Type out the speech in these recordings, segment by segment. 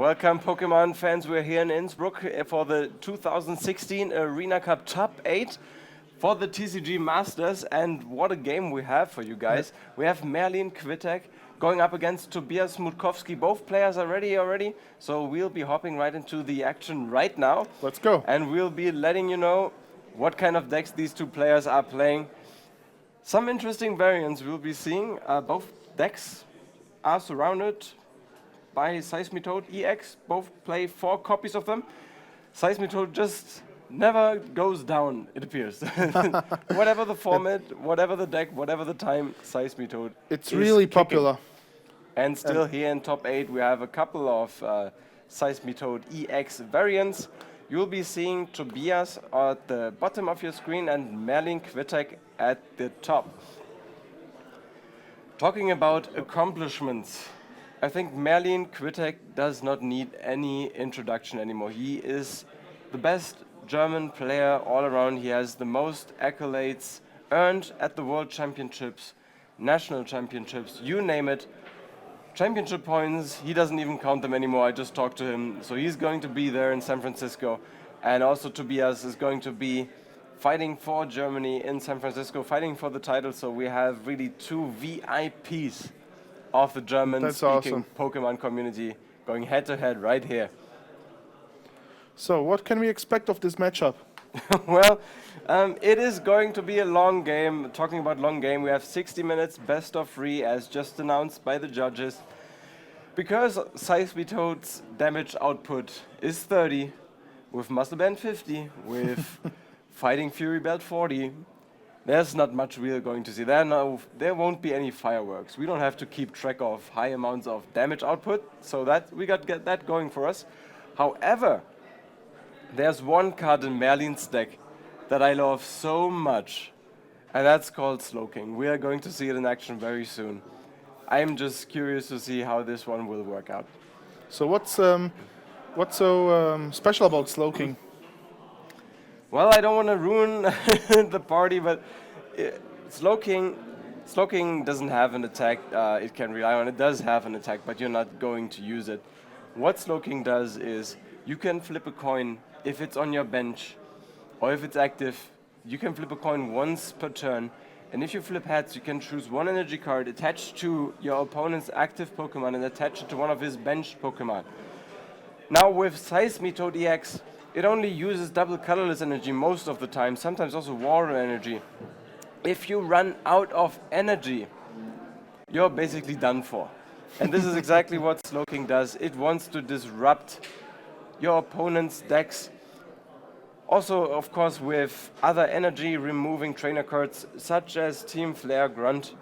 Welcome, Pokemon fans. We're here in Innsbruck for the 2016 Arena Cup Top 8 for the TCG Masters. And what a game we have for you guys. We have Merlin Kwitek going up against Tobias Mutkowski. Both players are ready already, so we'll be hopping right into the action right now. Let's go. And we'll be letting you know what kind of decks these two players are playing. Some interesting variants we'll be seeing. Both decks are surrounded by Seismitoad EX. Both play 4 copies of them. Seismitoad just never goes down, it appears. Whatever the format, whatever the deck, whatever the time, Seismitoad It's is really kicking. popular. And still here in top 8 we have a couple of Seismitoad EX variants. You'll be seeing Tobias at the bottom of your screen and Merlin Kwitek at the top. Talking about accomplishments, I think Merlin Kwitek does not need any introduction anymore. He is the best German player all around. He has the most accolades earned at the World Championships, National Championships, you name it. Championship points, he doesn't even count them anymore. I just talked to him. So he's going to be there in San Francisco. And also Tobias is going to be fighting for Germany in San Francisco, fighting for the title. So we have really 2 VIPs of the German-speaking Pokemon community going head-to-head right here. So what can we expect of this matchup? Well, it is going to be a long game. Talking about long game, we have 60 minutes, best of 3, as just announced by the judges. Because Seismitoad's damage output is 30, with Muscle Band 50, with Fighting Fury Belt 40, there's not much we're going to see. There won't be any fireworks. We don't have to keep track of high amounts of damage output, so that we got get that going for us. However, there's one card in Merlin's deck that I love so much, and that's called Slowking. We are going to see it in action very soon. I'm just curious to see how this one will work out. So what's so special about Slowking? Well, I don't want to ruin the party, but Slowking doesn't have an attack it can rely on. It does have an attack, but you're not going to use it. What Slowking does is you can flip a coin if it's on your bench, or if it's active. You can flip a coin once per turn, and if you flip heads, you can choose one energy card attached to your opponent's active Pokemon and attach it to one of his bench Pokemon. Now with Seismitoad EX, it only uses double colorless energy most of the time, sometimes also water energy. If you run out of energy, you're basically done for. And this is exactly what Slowking does. It wants to disrupt your opponent's decks. Also, of course, with other energy-removing trainer cards, such as Team Flare, Grunt,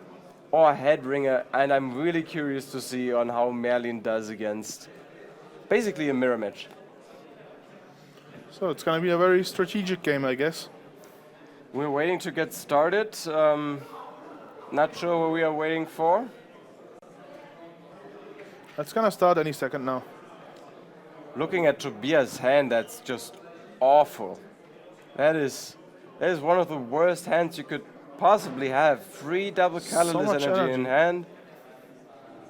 or Headringer, and I'm really curious to see on how Merlin does against basically a mirror match. So it's going to be a very strategic game, I guess. We're waiting to get started. Not sure what we are waiting for. It's going to start any second now. Looking at Tobias' hand, that's just awful. That is one of the worst hands you could possibly have. 3 double colorless energy in hand.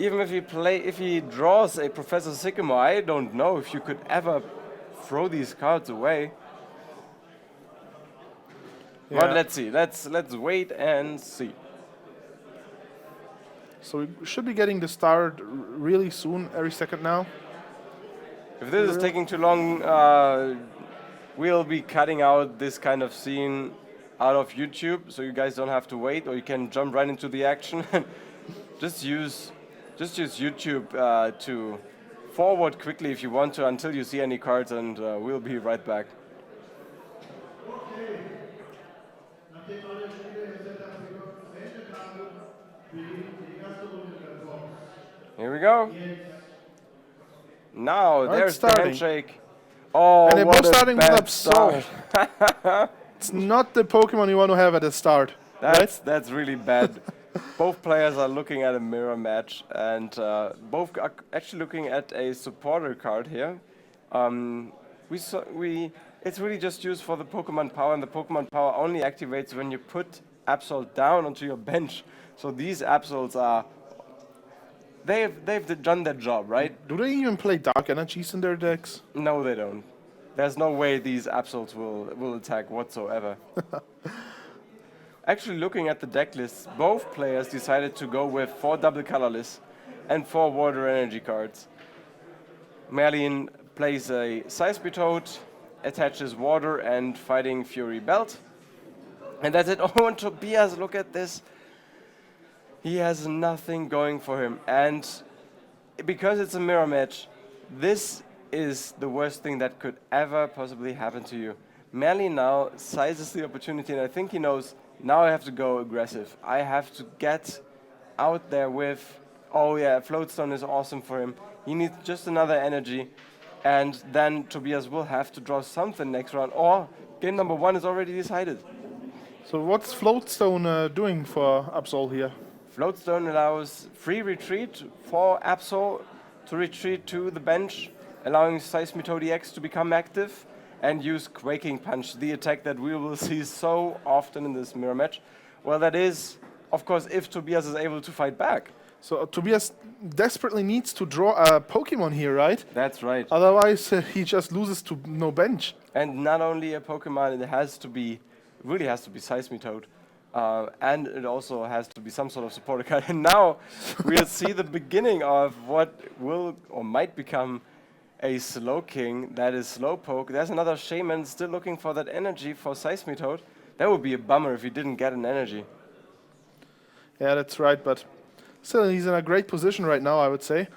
Even if he draws a Professor Sycamore, I don't know if you could ever throw these cards away. Yeah. But let's see. Let's wait and see. So we should be getting the start really soon, every second now. If this is taking too long, we'll be cutting out this kind of scene out of YouTube, so you guys don't have to wait, or you can jump right into the action. Just use YouTube to forward quickly if you want to until you see any cards, and we'll be right back. Here we go. Now, there's the handshake. Oh, and they're what both starting with bad Absol. It's not the Pokemon you want to have at the start. That's really bad. Both players are looking at a mirror match, and both are actually looking at a supporter card here. It's really just used for the Pokemon power, and the Pokemon power only activates when you put Absol down onto your bench. So these Absols are they've done their job, right? Do they even play dark energies in their decks? No, they don't. There's no way these Absols will attack whatsoever. Actually, looking at the deck lists, both players decided to go with 4 double colorless and 4 water energy cards. Merlin plays a Seismitoad, attaches water and Fighting Fury Belt. And that's it. Oh, and Tobias, look at this. He has nothing going for him. And because it's a mirror match, this is the worst thing that could ever possibly happen to you. Merlin now seizes the opportunity, and I think he knows, now I have to go aggressive. I have to get out there with, oh yeah, Floatstone is awesome for him. He needs just another energy, and then Tobias will have to draw something next round, or game number 1 is already decided. So what's Floatstone doing for Absol here? Floatstone allows free retreat for Absol to retreat to the bench, allowing Seismitoad EX to become active, and use Quaking Punch, the attack that we will see so often in this mirror match. Well, that is, of course, if Tobias is able to fight back. So Tobias desperately needs to draw a Pokemon here, right? That's right. Otherwise, he just loses to no bench. And not only a Pokemon, it has to be, really has to be Seismitoad. And it also has to be some sort of supporter card. And now we'll see the beginning of what will or might become a Slowking, that is Slowpoke. There's another Shaman still looking for that energy for Seismitoad. That would be a bummer if he didn't get an energy. Yeah, that's right, but still he's in a great position right now, I would say.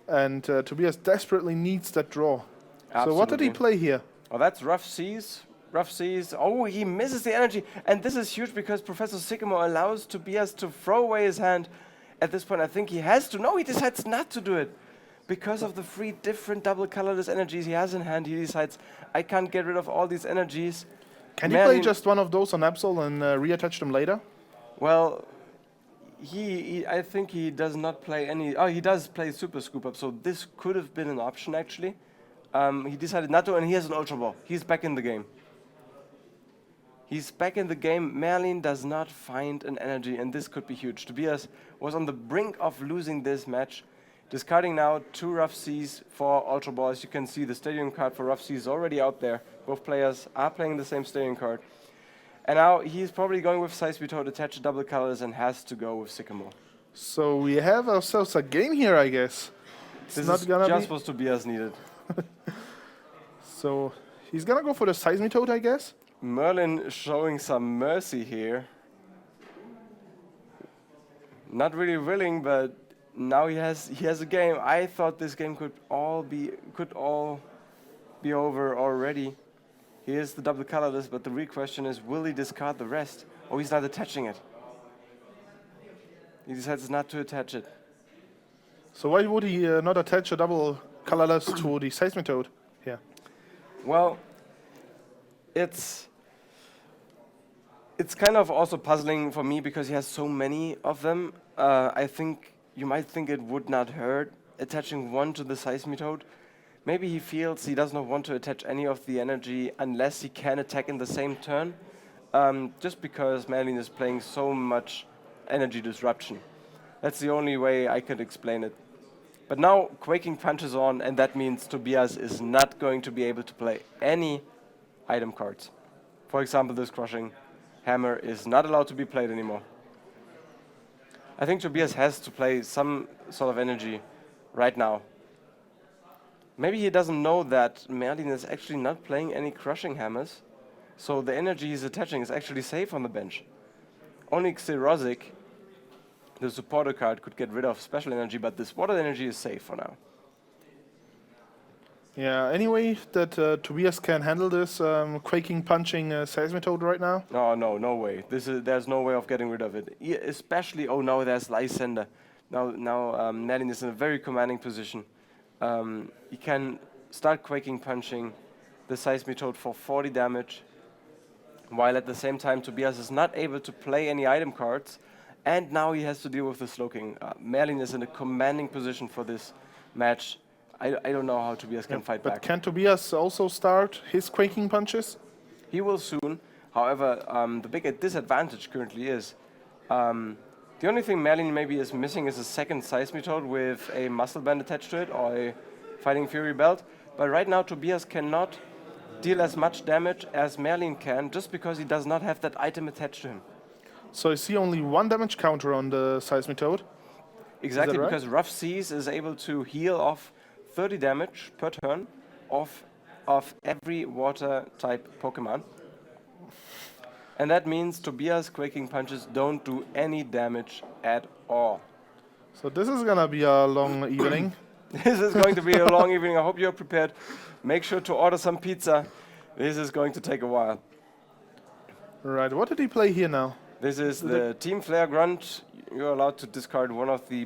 And Tobias desperately needs that draw. Absolutely. So what did he play here? Oh, that's Rough Seas. Rough Seas. Oh, he misses the energy. And this is huge because Professor Sycamore allows Tobias to throw away his hand. At this point, I think he has to. No, he decides not to do it. Because of the 3 different double colorless energies he has in hand, he decides, I can't get rid of all these energies. Can you play just one of those on Absol and reattach them later? Well, I think he does not play any... Oh, he does play Super Scoop Up, so this could have been an option, actually. He decided not to, and he has an Ultra Ball. He's back in the game. He's back in the game. Merlin does not find an energy, and this could be huge. Tobias was on the brink of losing this match. Discarding now 2 Rough Seas for Ultra Ball. As you can see, the Stadium card for Rough Seas is already out there. Both players are playing the same Stadium card. And now he's probably going with Seismitoad, attach a double colors, and has to go with Sycamore. So we have ourselves a game here, I guess. This is just what Tobias needed. So he's gonna go for the Seismitoad, I guess. Merlin showing some mercy here. Not really willing, but now he has a game. I thought this game could all be over already. Here's the double colorless, but the real question is, will he discard the rest? Oh, he's not attaching it. He decides not to attach it. So why would he not attach a double colorless to the Seismitoad here? Well, it's kind of also puzzling for me because he has so many of them. I think you might think it would not hurt attaching one to the Seismitoad. Maybe he feels he does not want to attach any of the energy unless he can attack in the same turn, just because Merlin is playing so much energy disruption. That's the only way I could explain it. But now Quaking Punch is on, and that means Tobias is not going to be able to play any item cards. For example, this Crushing Hammer is not allowed to be played anymore. I think Tobias has to play some sort of energy right now. Maybe he doesn't know that Merlin is actually not playing any Crushing Hammers, so the energy he's attaching is actually safe on the bench. Only Xerosic, the supporter card, could get rid of special energy, but this water energy is safe for now. Yeah, anyway, that Tobias can handle this Quaking Punching Seismitoad right now? No way. There's no way of getting rid of it. Especially, oh no, there's Lysender. Now Merlin is in a very commanding position. He can start Quaking Punching the Seismitoad for 40 damage, while at the same time Tobias is not able to play any item cards, and now he has to deal with the Slowking. Merlin is in a commanding position for this match. I don't know how Tobias can fight back. But can Tobias also start his Quaking Punches? He will soon. However, the big disadvantage currently is The only thing Merlin maybe is missing is a second Seismitoad with a muscle band attached to it or a fighting fury belt. But right now Tobias cannot deal as much damage as Merlin can just because he does not have that item attached to him. So I see only one damage counter on the Seismitoad. Exactly, right? because Rough Seas is able to heal off 30 damage per turn of every water type Pokemon. And that means Tobias' Quaking Punches don't do any damage at all. So this is gonna be a long evening. This is going to be a long evening. I hope you're prepared. Make sure to order some pizza. This is going to take a while. Right, what did he play here now? This is the Team Flare Grunt. You're allowed to discard one of the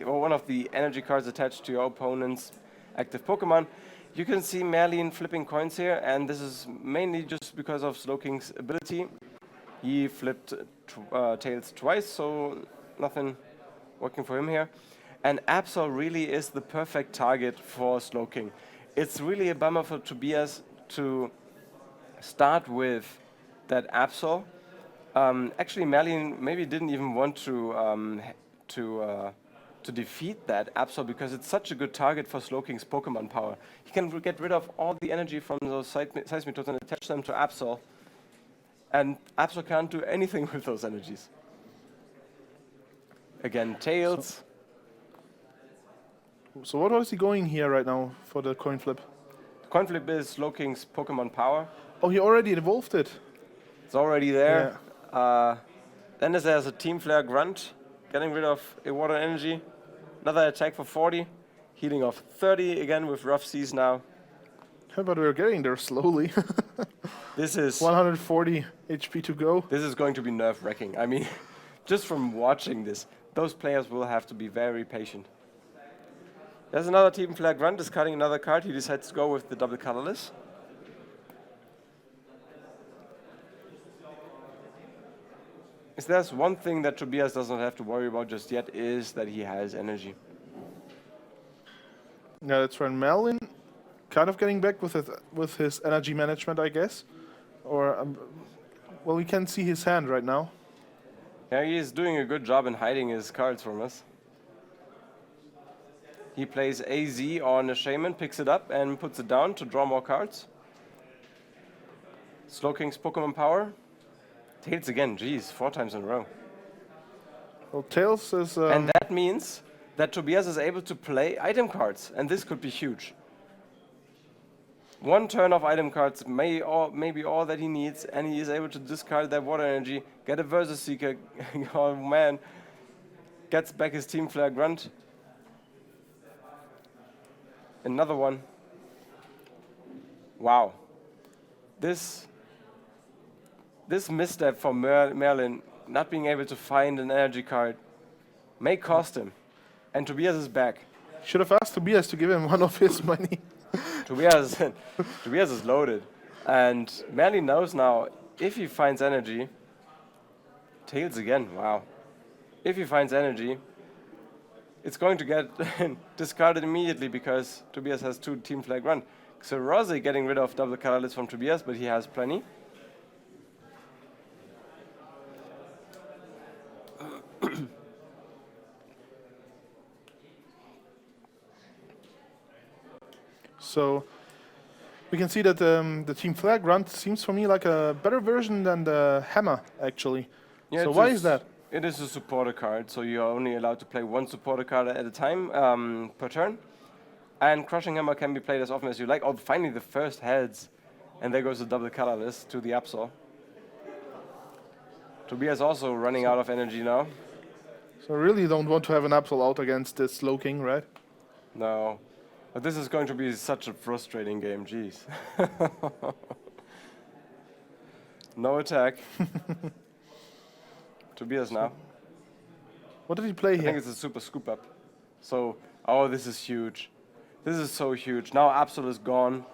one of the energy cards attached to your opponent's active Pokemon. You can see Merlin flipping coins here, and this is mainly just because of Slowking's ability. He flipped Tails twice, so nothing working for him here. And Absol really is the perfect target for Slowking. It's really a bummer for Tobias to start with that Absol. Actually, Merlin maybe didn't even want to defeat that Absol because it's such a good target for Slowking's Pokemon power. He can get rid of all the energy from those Seismitoads and attach them to Absol. And Absol can't do anything with those energies. Again, Tails. So what was he going here right now for the coin flip? The coin flip is Slowking's Pokemon power. Oh, he already evolved it. It's already there. Then there's a Team Flare Grunt, getting rid of a water energy. Another attack for 40, healing of 30, again with Rough Seas now. Yeah, but we're getting there slowly. This is 140 HP to go. This is going to be nerve-wracking. I mean, just from watching this, those players will have to be very patient. There's another Team Flare Grunt discarding another card. He decides to go with the double colorless. If there's one thing that Tobias does not have to worry about just yet is that he has energy. Yeah, that's right. Merlin kind of getting back with his energy management, I guess. Or, well, we can see his hand right now. Yeah, he is doing a good job in hiding his cards from us. He plays AZ on a Shaman, picks it up and puts it down to draw more cards. Slowking's Pokemon power. Tails again, geez, 4 times in a row. Well, Tails is... And that means that Tobias is able to play item cards, and this could be huge. One turn of item cards may be all that he needs, and he is able to discard that water energy, get a Versus Seeker, oh man, gets back his Team Flare Grunt. Another one. Wow. This misstep for Merlin, not being able to find an energy card, may cost him. And Tobias is back. Should have asked Tobias to give him one of his money. Tobias is loaded. And Merlin knows now, if he finds energy, Tails again, wow. If he finds energy, it's going to get discarded immediately because Tobias has 2 Team Flare Grunt. So Rosé getting rid of double colorless from Tobias, but he has plenty. So we can see that the Team Flare Grunt seems for me like a better version than the Hammer, actually. Yeah, so why is that? It is a supporter card, so you're only allowed to play 1 supporter card at a time per turn. And Crushing Hammer can be played as often as you like. Oh, finally the first heads. And there goes the double colorless to the Absol. Tobias also running out of energy now. So I really don't want to have an Absol out against this Slowking, right? No. But this is going to be such a frustrating game, jeez. No attack. Tobias now. What did he play here? I think it's a super scoop up. So, oh, this is huge. This is so huge. Now Absol is gone.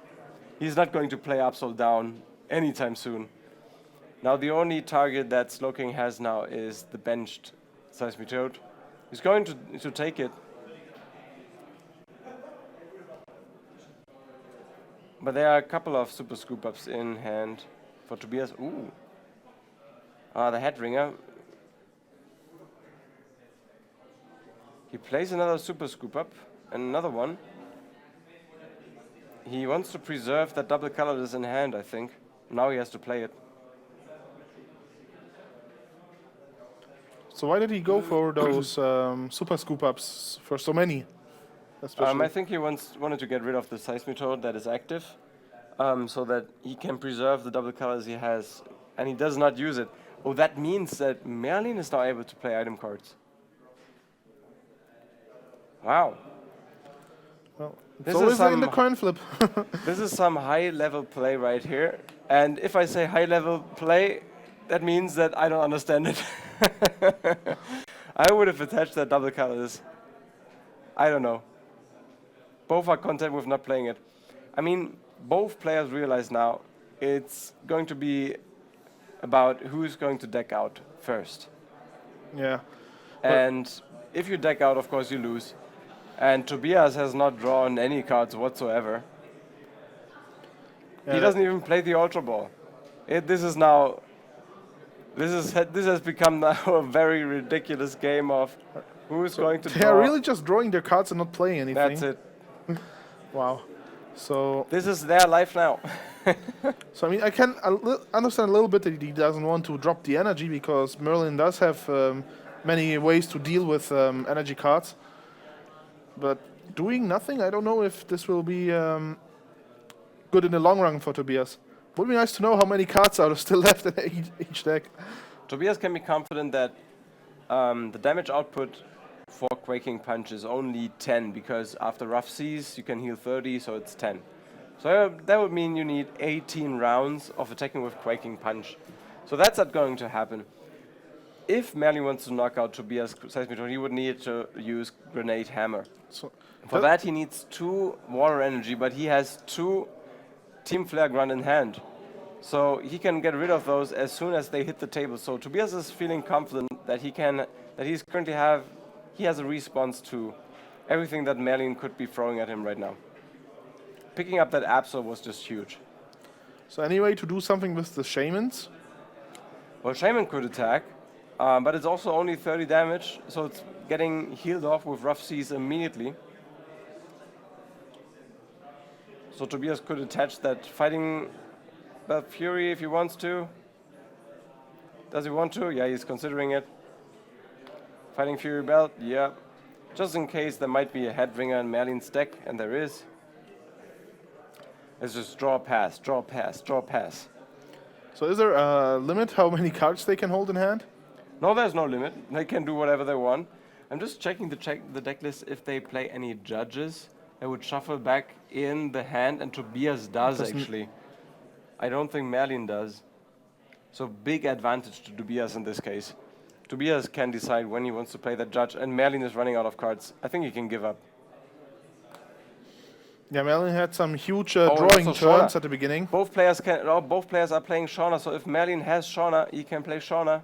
He's not going to play Absol down anytime soon. Now the only target that Slowking has now is the benched Seismitoad. He's going to take it. But there are a couple of super scoop ups in hand for Tobias. Ooh. The head ringer. He plays another Super Scoop Up and another one. He wants to preserve that double colorless in hand, I think. Now he has to play it. So why did he go for those super scoop ups for so many? I think he wanted to get rid of the Seismitoad that is active, so that he can preserve the double colors he has, and he does not use it. Oh, that means that Merlin is now able to play item cards. Wow. Well, it's This always is in the coin flip. This is some high-level play right here. And if I say high-level play, that means that I don't understand it. I would have attached that double colors. I don't know. Both are content with not playing it. I mean, both players realize now it's going to be about who's going to deck out first. Yeah. And if you deck out, of course, you lose. And Tobias has not drawn any cards whatsoever. He doesn't even play the Ultra Ball. This has become now a very ridiculous game of who's going to draw. They're really just drawing their cards and not playing anything. That's it. Wow. So this is their life now. So I mean, I can understand a little bit that he doesn't want to drop the energy because Merlin does have many ways to deal with energy cards. But doing nothing, I don't know if this will be good in the long run for Tobias. Would be nice to know how many cards are still left in each deck. Tobias can be confident that the damage output for Quaking Punch is only 10, because after Rough Seas you can heal 30, so it's 10. So that would mean you need 18 rounds of attacking with Quaking Punch. So that's not going to happen. If Merlin wants to knock out Tobias Seismitoad, he would need to use Grenade Hammer. So for that he needs 2 Water Energy, but he has 2 Team Flare Grunt in hand. So he can get rid of those as soon as they hit the table. So Tobias is feeling confident that he has a response to everything that Merlin could be throwing at him right now. Picking up that Absol was just huge. So any way to do something with the Shamans? Well, Shaman could attack, but it's also only 30 damage, so it's getting healed off with Rough Seas immediately. So Tobias could attach that Fighting Belt Fury if he wants to. Does he want to? Yeah, he's considering it. Fighting Fury Belt, yeah. Just in case there might be a Headringer in Merlin's deck, and there is. Let's just draw, pass, draw, pass, draw, pass. So is there a limit how many cards they can hold in hand? No, there's no limit. They can do whatever they want. I'm just checking the deck list if they play any judges. They would shuffle back in the hand, and Tobias does actually. I don't think Merlin does. So big advantage to Tobias in this case. Tobias can decide when he wants to play that judge, and Merlin is running out of cards. I think he can give up. Yeah, Merlin had some huge drawing turns at the beginning. Both players are playing Shauna, so if Merlin has Shauna, he can play Shauna.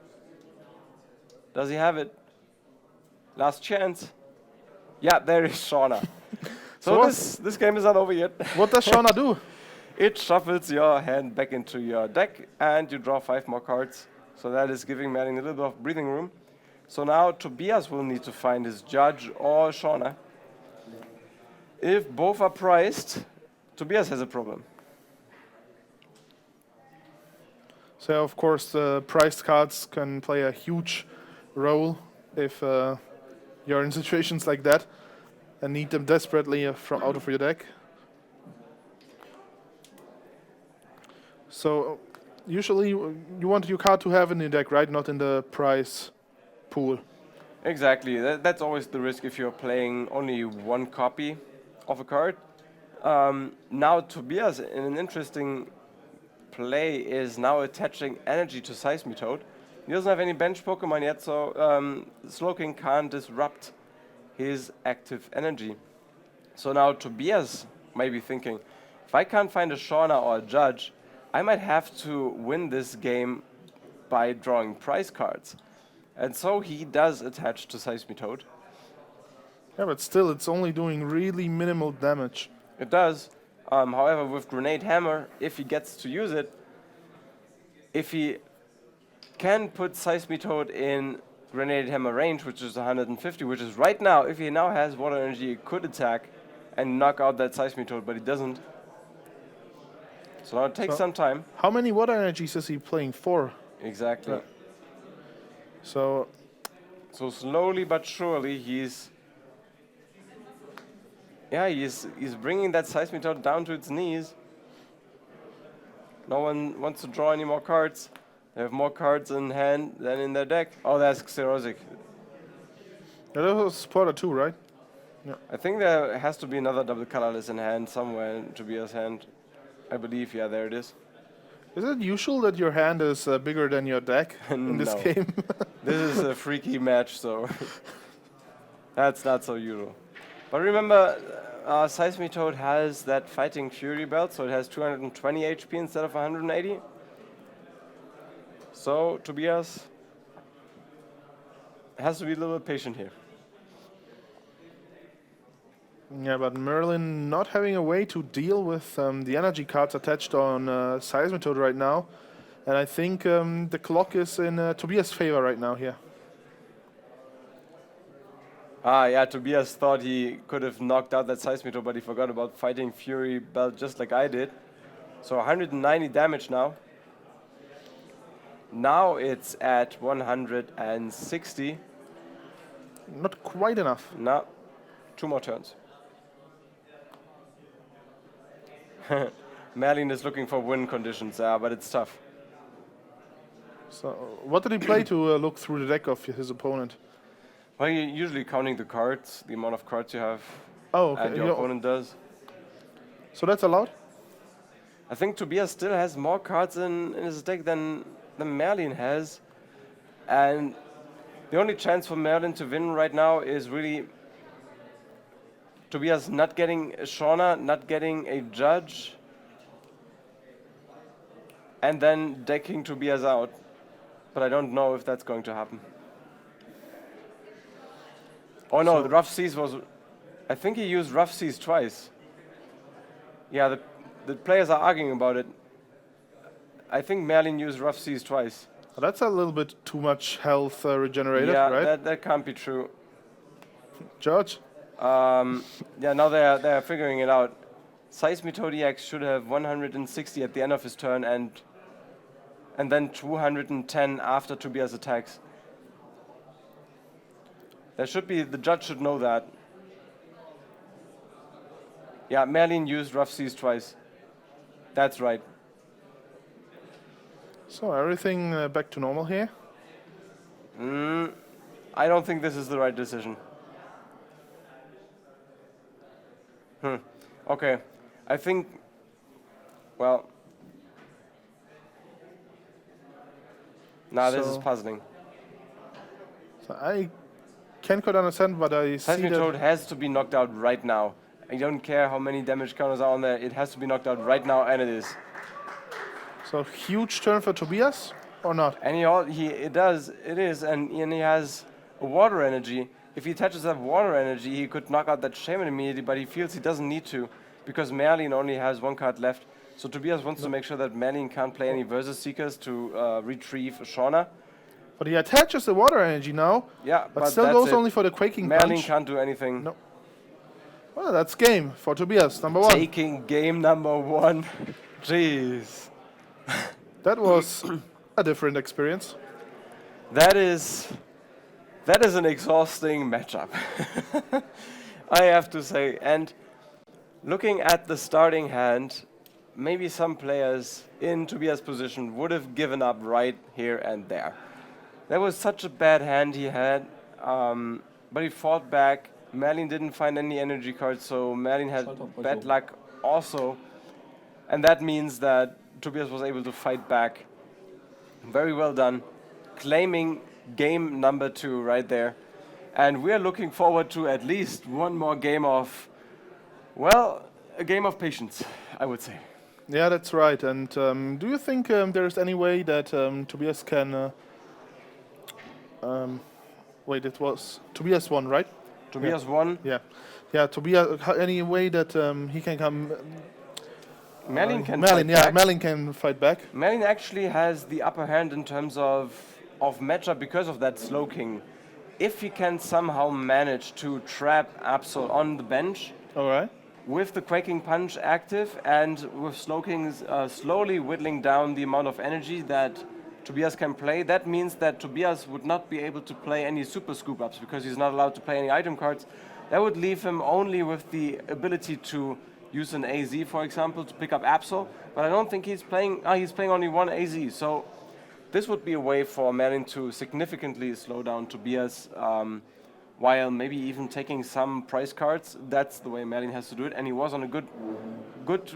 Does he have it? Last chance. Yeah, there is Shauna. So this game is not over yet. What does Shauna do? It shuffles your hand back into your deck, and you draw 5 more cards. So that is giving Merlin a little bit of breathing room. So now Tobias will need to find his judge or Shauna. If both are priced, Tobias has a problem. So of course the priced cards can play a huge role if you're in situations like that and need them desperately out of your deck. So usually you want your card to have in your deck, right? Not in the prize pool. Exactly. That's always the risk if you're playing only one copy of a card. Now Tobias, in an interesting play, is now attaching energy to Seismitoad. He doesn't have any bench Pokemon yet, so Slowking can't disrupt his active energy. So now Tobias might be thinking, if I can't find a Shauna or a judge, I might have to win this game by drawing prize cards. And so he does attach to Seismitoad. Yeah, but still, it's only doing really minimal damage. It does. However, with Grenade Hammer, if he gets to use it, if he can put Seismitoad in Grenade Hammer range, which is 150, which is right now, if he now has water energy, he could attack and knock out that Seismitoad, but he doesn't. So now it takes some time. How many water energies is he playing? 4. Exactly. Yeah. So slowly but surely he's bringing that Seismitoad down to its knees. No one wants to draw any more cards. They have more cards in hand than in their deck. Oh, that's Xerosic. that was Supporter 2, right? I think there has to be another double colorless in hand somewhere in Tobias' hand. I believe, yeah, there it is. Is it usual that your hand is bigger than your deck in this No. game? This is a freaky match, so that's not so usual. But remember, Seismitoad has that Fighting Fury belt, so it has 220 HP instead of 180. So Tobias has to be a little bit patient here. Yeah, but Merlin not having a way to deal with the energy cards attached on Seismitoad right now. And I think the clock is in Tobias' favor right now here. Yeah, Tobias thought he could have knocked out that Seismitoad, but he forgot about Fighting Fury belt just like I did. So 190 damage now. Now it's at 160. Not quite enough. No, 2 more turns. Merlin is looking for win conditions, but it's tough. So what did he play to look through the deck of his opponent? Well, you're usually counting the cards, the amount of cards you have, Oh, okay. and your opponent does. So that's allowed? I think Tobias still has more cards in his deck than Merlin has. And the only chance for Merlin to win right now is really Tobias not getting a Shauna, not getting a Judge, and then decking Tobias out. But I don't know if that's going to happen. Oh no, the Rough Seas was... I think he used Rough Seas twice. Yeah, the players are arguing about it. I think Merlin used Rough Seas twice. That's a little bit too much health regenerated, yeah, right? that can't be true. George? Yeah, now they're figuring it out. Seismitoad EX should have 160 at the end of his turn and then 210 after Tobias attacks. There should be, the judge should know that. Yeah, Merlin used Rough Seas twice. That's right. So everything back to normal here? I don't think this is the right decision. Okay. I think, well... Nah, this is puzzling. So I can quite understand, but I see Seismitoad that... has to be knocked out right now. I don't care how many damage counters are on there, it has to be knocked out right now, and it is. So huge turn for Tobias, or not? And it is, and he has a water energy. If he attaches that water energy, he could knock out that Shaman immediately, but he feels he doesn't need to, because Merlin only has 1 card left. So Tobias wants to make sure that Merlin can't play any Versus Seekers to retrieve Shauna. But he attaches the water energy now, Yeah, but still that's goes it. only for the Quaking Merlin Punch. can't do anything. No. Well, that's game for Tobias, number 1. Taking game number 1. Jeez. That was a different experience. That is an exhausting matchup. I have to say. And looking at the starting hand, maybe some players in Tobias' position would have given up right here and there. That was such a bad hand he had, but he fought back. Merlin didn't find any energy cards, so Merlin had bad luck also. And that means that Tobias was able to fight back. Very well done. Claiming game number 2 right there. And we're looking forward to at least one more game of, well, a game of patience, I would say. Yeah, that's right. And do you think there's any way that Tobias can... wait, it was... Tobias won, right? Tobias won. Yeah. Yeah, Tobias... Any way that he can come... Merlin can fight back. Merlin can fight back. Merlin actually has the upper hand in terms of of matchup because of that Slowking. If he can somehow manage to trap Absol on the bench All right. with the Quaking Punch active and with Slowking slowly whittling down the amount of energy that Tobias can play, that means that Tobias would not be able to play any super scoop ups because he's not allowed to play any item cards. That would leave him only with the ability to use an AZ, for example, to pick up Absol, but I don't think he's playing only one AZ, so this would be a way for Merlin to significantly slow down Tobias, while maybe even taking some price cards. That's the way Merlin has to do it, and he was on a good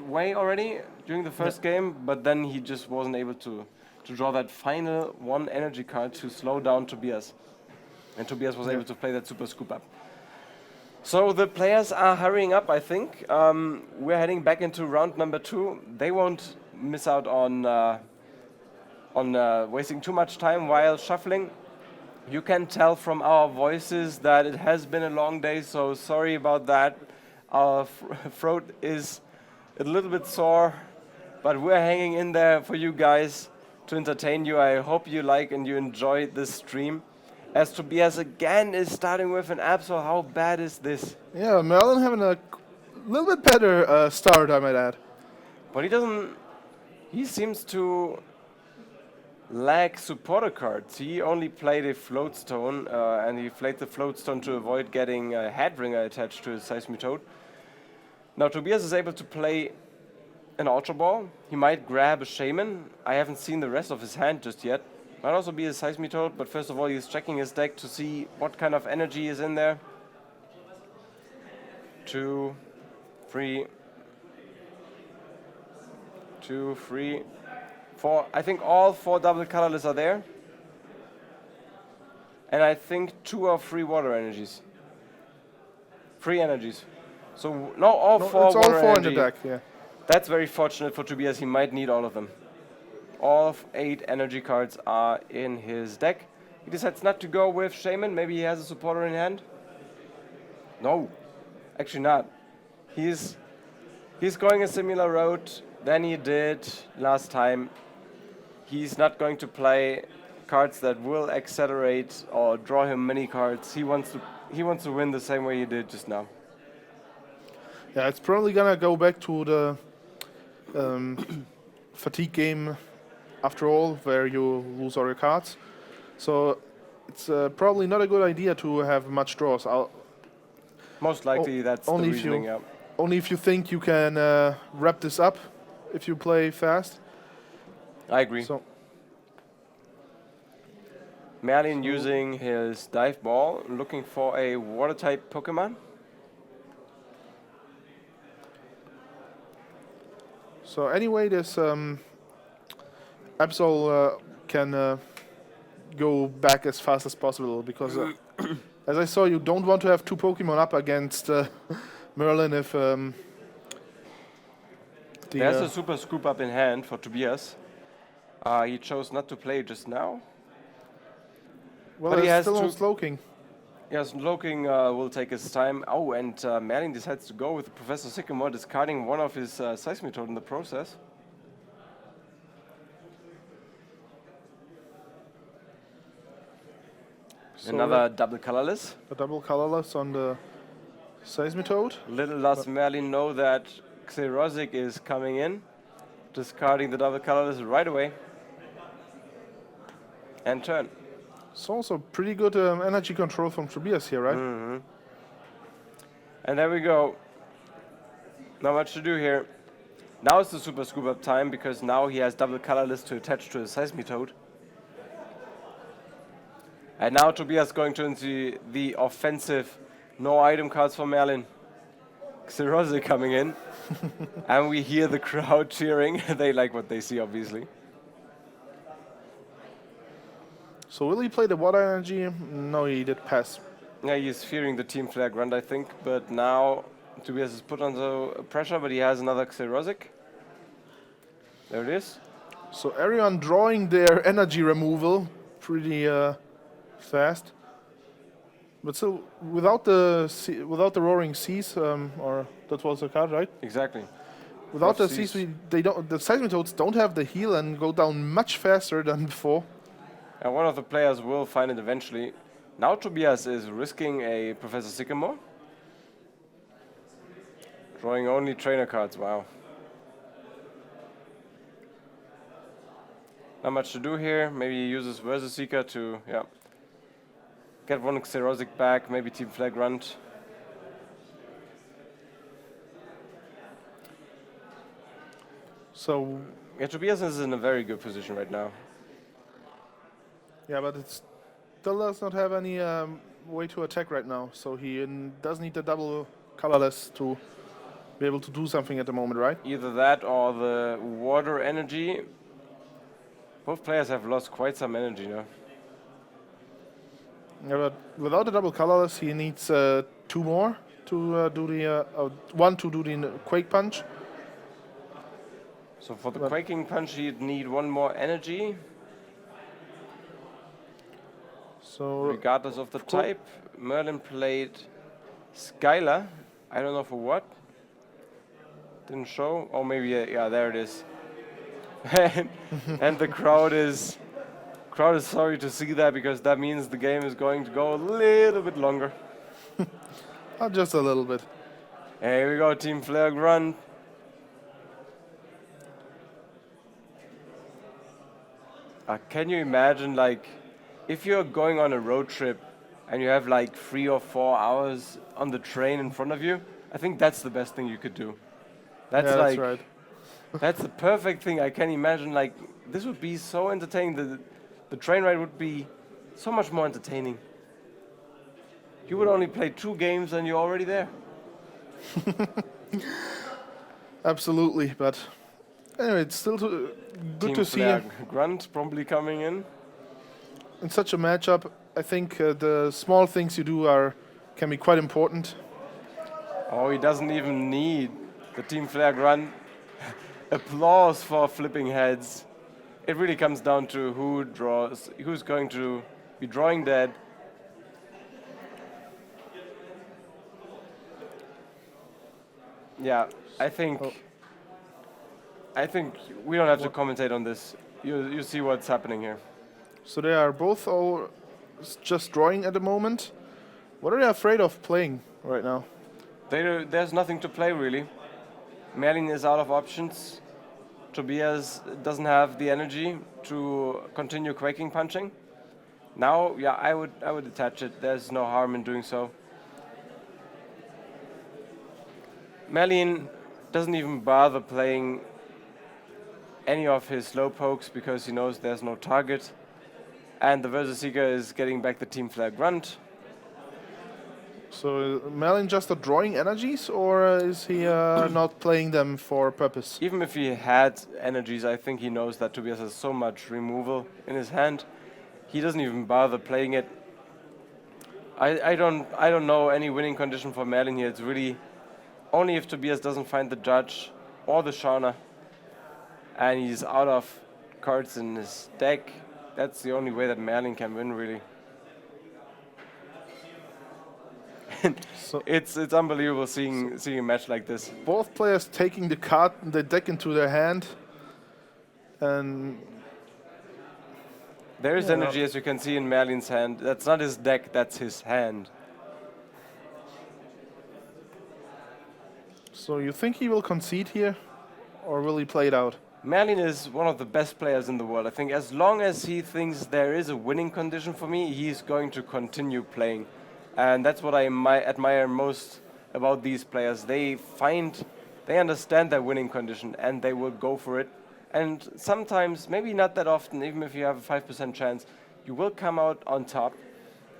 way already during the first game, but then he just wasn't able to draw that final one energy card to slow down Tobias. And Tobias was able to play that super scoop up. So the players are hurrying up, I think. We're heading back into round number 2. They won't miss out on wasting too much time while shuffling. You can tell from our voices that it has been a long day, so sorry about that. Our throat is a little bit sore, but we're hanging in there for you guys to entertain you. I hope you like and you enjoy this stream. As Tobias again is starting with an Absol, how bad is this? Yeah, Merlin having a little bit better start, I might add. But he seems to lack supporter cards. He only played a Floatstone, and he played the Floatstone to avoid getting a Headringer attached to his Seismitoad. Now Tobias is able to play an Ultra Ball. He might grab a Shaman. I haven't seen the rest of his hand just yet. Might also be a Seismitoad, but first of all he's checking his deck to see what kind of energy is in there. 2, 3, 2, 3, 4. I think all 4 double colorless are there. And I think 2 or 3 water energies. 3 energies. So no, all 4 it's water all 4 in energy. the deck, yeah. That's very fortunate for Tobias. He might need all of them. All of 8 energy cards are in his deck. He decides not to go with Shaman. Maybe he has a supporter in hand. No, actually not. He's going a similar route than he did last time. He's not going to play cards that will accelerate or draw him many cards. He wants to win the same way he did just now. Yeah, it's probably gonna go back to the fatigue game after all, where you lose all your cards. So it's probably not a good idea to have much draws. Most likely that's the reasoning, yeah. Only if you think you can wrap this up if you play fast. I agree. So Merlin using his dive ball, looking for a water type Pokemon. So anyway, this Absol can go back as fast as possible, because as I saw, you don't want to have 2 Pokemon up against Merlin if there's a super scoop up in hand for Tobias. He chose not to play just now. Well, but he has still on to Slowking. Yes, Slowking will take his time. Oh, and Merlin decides to go with Professor Sycamore, discarding one of his Seismitoad in the process. So another double colorless. A double colorless on the Seismitoad. Little does Merlin know that Xerosic is coming in, discarding the double colorless right away. And turn. It's also pretty good energy control from Tobias here, right? Mm-hmm. And there we go. Not much to do here. Now it's the super scoop up time, because now he has double colorless to attach to his Seismitoad. And now Tobias going to into the offensive. No item cards for Merlin. Xerosic coming in. And we hear the crowd cheering. They like what they see, obviously. So will he play the water energy? No, he did pass. Yeah, he's fearing the Team Flare Grunt, I think. But now Tobias is put under pressure, but he has another Xerosic. There it is. So everyone drawing their energy removal pretty fast. But still, without the Roaring Seas, or that was a card, right? Exactly. Without the Seas, the Seismitoads don't have the heal and go down much faster than before. And one of the players will find it eventually. Now Tobias is risking a Professor Sycamore. Drawing only trainer cards, wow. Not much to do here. Maybe he uses Versus Seeker to, get one Xerosic back, maybe Team Flagrant. So Yeah, Tobias is in a very good position right now. yeah, but it still does not have any way to attack right now. So he does need the double colorless to be able to do something at the moment, right? Either that or the water energy. Both players have lost quite some energy now. Yeah, but without the double colorless, he needs 2 more to do the 1 to do the Quake Punch. So for the Quaking Punch, he'd need 1 more energy. So Regardless of the type, Merlin played Skylar. I don't know for what. Didn't show. Oh, maybe, yeah, there it is. And the crowd is sorry to see that, because that means the game is going to go a little bit longer. just a little bit. Here we go, Team Flagrant. Can you imagine, like, if you're going on a road trip and you have like 3 or 4 hours on the train in front of you? I think that's the best thing you could do. That's Yeah, like, that's right. that's the perfect thing. I can imagine, like, this would be so entertaining. The train ride would be so much more entertaining. You would only play 2 games and you're already there. Absolutely, but anyway, it's still good Team to see Grunt probably coming in. in such a matchup. I think the small things you do can be quite important. Oh, he doesn't even need the Team Flagrant applause for flipping heads. It really comes down to who's going to be drawing dead. Yeah, I think we don't have to commentate on this. You see what's happening here. So they are both all just drawing at the moment. What are they afraid of playing right now? There's nothing to play, really. Merlin is out of options. Tobias doesn't have the energy to continue Quaking Punching. Now, yeah, I would attach it. There's no harm in doing so. Merlin doesn't even bother playing any of his slow pokes because he knows there's no target. And the Versus Seeker is getting back the Team Flagrant. So Merlin just drawing energies, or is he not playing them for purpose? Even if he had energies, I think he knows that Tobias has so much removal in his hand. He doesn't even bother playing it. I don't know any winning condition for Merlin here. It's really only if Tobias doesn't find the Judge or the Shauna and he's out of cards in his deck. That's the only way that Merlin can win, really. So it's unbelievable seeing a match like this. both players taking the deck into their hand, and There is energy, as you can see, in Merlin's hand. That's not his deck, that's his hand. so you think he will concede here, or will he play it out? Merlin is one of the best players in the world. I think as long as he thinks there is a winning condition for me, he's going to continue playing. And that's what I admire most about these players. They understand their winning condition and they will go for it. And sometimes, maybe not that often, even if you have a 5% chance, you will come out on top.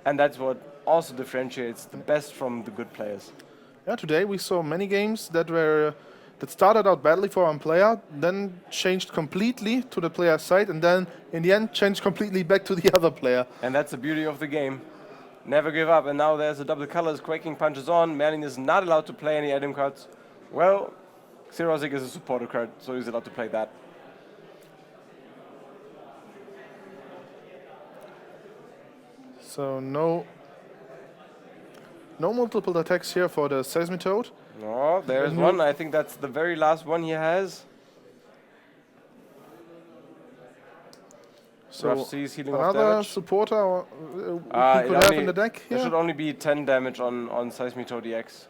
And that's what also differentiates the best from the good players. Yeah, today we saw many games that started out badly for one player, then changed completely to the player's side, and then in the end changed completely back to the other player. And that's the beauty of the game. Never give up. And now there's a double colors, Quaking Punches on. Merlin is not allowed to play any item cards. Well, Xerosic is a supporter card, so he's allowed to play that. So no multiple attacks here for the Seismitoad. No, there's one. I think that's the very last one he has. So Rough Seas, healing off another damage. supporter he It could have only- in the deck There here. should only be 10 damage on Seismitoad EX.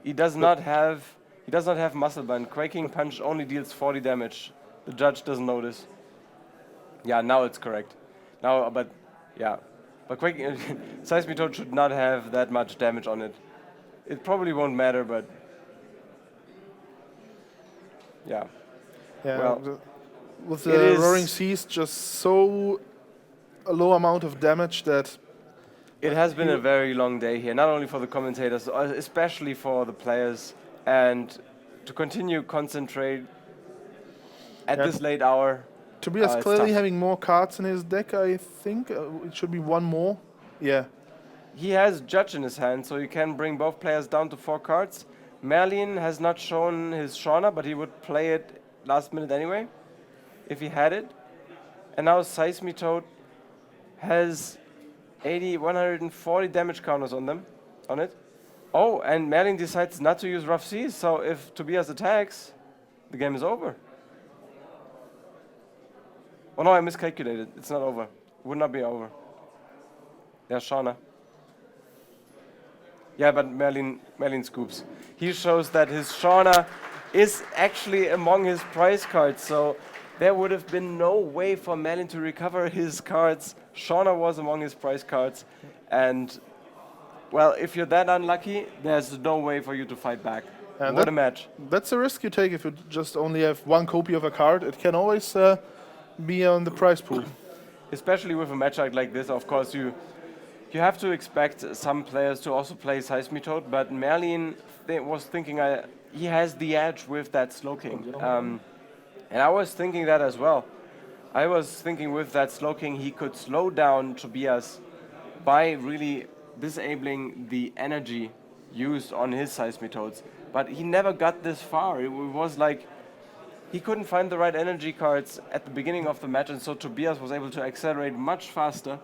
He does not have Muscle Band. Quaking Punch only deals 40 damage. The judge doesn't notice. Yeah, now it's correct. Now, but yeah, but Quaking Seismitoad should not have that much damage on it. It probably won't matter, but yeah. Yeah, Well, with it the is- Roaring Seas, just so a low amount of damage that It has been a very long day here, not only for the commentators, especially for the players. And to continue concentrate at Yeah. this late hour. Tobias It's clearly tough. having more cards in his deck, I think. It should be one more. Yeah. He has Judge in his hand, so you can bring both players down to 4 cards. Merlin has not shown his Shauna, but he would play it last minute anyway, if he had it. And now Seismitoad has 140 damage counters on it. Oh, and Merlin decides not to use Rough Seas, so if Tobias attacks, the game is over. Oh no, I miscalculated. It's not over. Would not be over. There's Shauna. Yeah, but Merlin scoops. He shows that his Shauna is actually among his prize cards, so there would have been no way for Merlin to recover his cards. Shauna was among his prize cards, and well, if you're that unlucky, there's no way for you to fight back. And What a match. That's a risk you take if you just only have one copy of a card. It can always be on the prize pool. Especially with a matchup like this, of course, you have to expect some players to also play Seismitoad, but Merlin was thinking he has the edge with that Slowking. And I was thinking that as well. I was thinking with that Slowking he could slow down Tobias by really disabling the energy used on his Seismitoads. But he never got this far. It was like he couldn't find the right energy cards at the beginning of the match, and so Tobias was able to accelerate much faster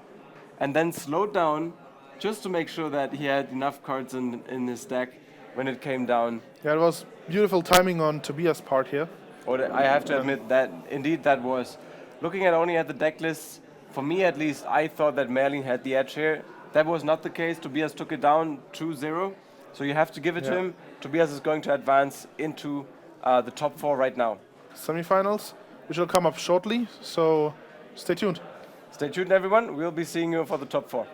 and then slowed down just to make sure that he had enough cards in his deck when it came down. Yeah, it was beautiful timing on Tobias' part here. I have to admit that indeed that was. Looking at only at the deck lists, for me at least, I thought that Merlin had the edge here. That was not the case. Tobias took it down 2-0, so you have to give it to him. Tobias is going to advance into the top 4 right now. Semifinals, which will come up shortly, so stay tuned. Stay tuned, everyone. We'll be seeing you for the top 4.